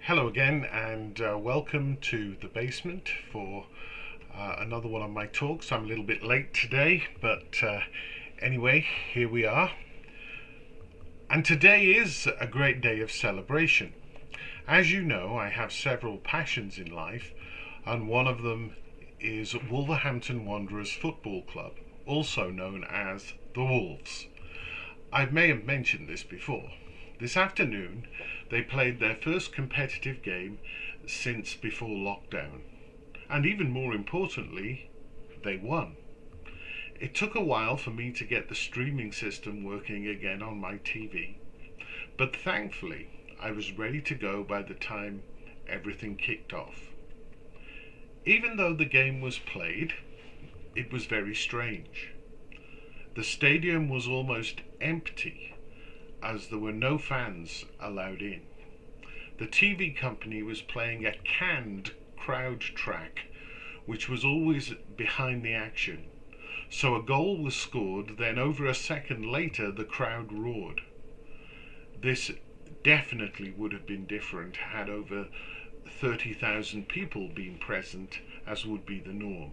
Hello again, and welcome to the basement for another one of my talks. I'm a little bit late today, but anyway, here we are. And today is a great day of celebration. As you know, I have several passions in life, and one of them is Wolverhampton Wanderers Football Club, also known as the Wolves. I may have mentioned this before. This afternoon, they played their first competitive game since before lockdown. And even more importantly, they won. It took a while for me to get the streaming system working again on my TV, but thankfully, I was ready to go by the time everything kicked off. Even though the game was played, it was very strange. The stadium was almost empty as there were no fans allowed in. The TV company was playing a canned crowd track, which was always behind the action. So a goal was scored, then over a second later the crowd roared. This definitely would have been different had over 30,000 people been present, as would be the norm.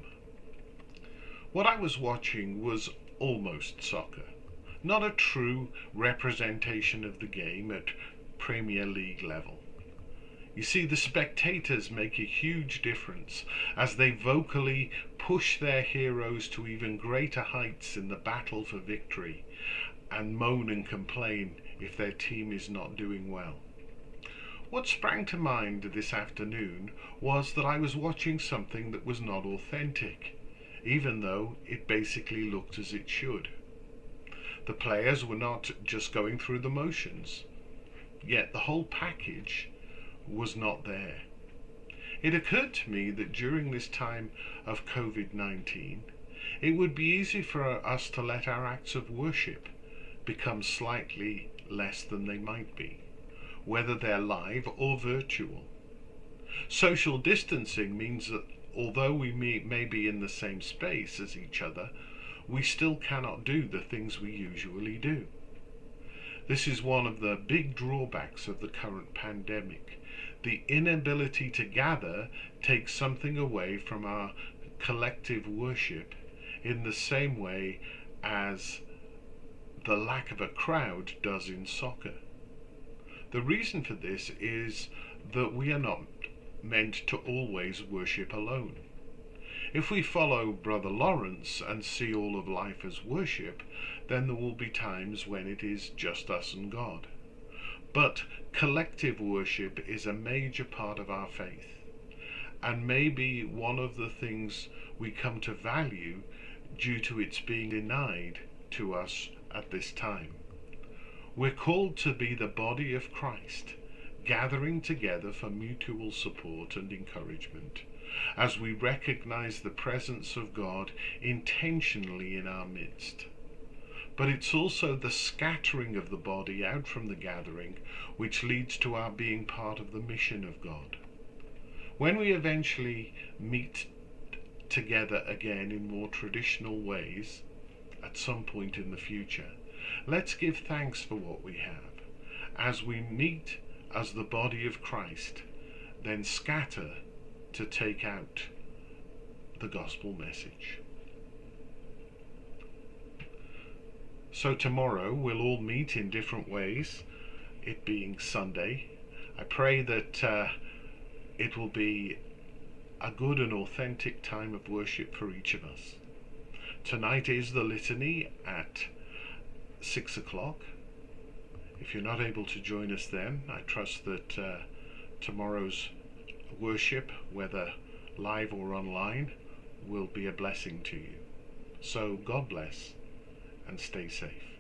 What I was watching was almost soccer. Not a true representation of the game at Premier League level. You see, the spectators make a huge difference as they vocally push their heroes to even greater heights in the battle for victory and moan and complain if their team is not doing well. What sprang to mind this afternoon was that I was watching something that was not authentic, even though it basically looked as it should. The players were not just going through the motions, yet the whole package was not there. It occurred to me that during this time of COVID-19, it would be easy for us to let our acts of worship become slightly less than they might be, whether they're live or virtual. Social distancing means that although we may be in the same space as each other, we still cannot do the things we usually do. This is one of the big drawbacks of the current pandemic. The inability to gather takes something away from our collective worship in the same way as the lack of a crowd does in soccer. The reason for this is that we are not meant to always worship alone. If we follow Brother Lawrence and see all of life as worship, then there will be times when it is just us and God. But collective worship is a major part of our faith, and maybe one of the things we come to value due to its being denied to us at this time. We're called to be the body of Christ, gathering together for mutual support and encouragement, as we recognize the presence of God intentionally in our midst. But it's also the scattering of the body out from the gathering which leads to our being part of the mission of God. When we eventually meet together again in more traditional ways at some point in the future, let's give thanks for what we have. As we meet as the body of Christ, then scatter to take out the gospel message. So tomorrow we'll all meet in different ways, it being Sunday. I pray that it will be a good and authentic time of worship for each of us. Tonight is the litany at 6 o'clock. If you're not able to join us then, I trust that tomorrow's worship, whether live or online, will be a blessing to you. So God bless and stay safe.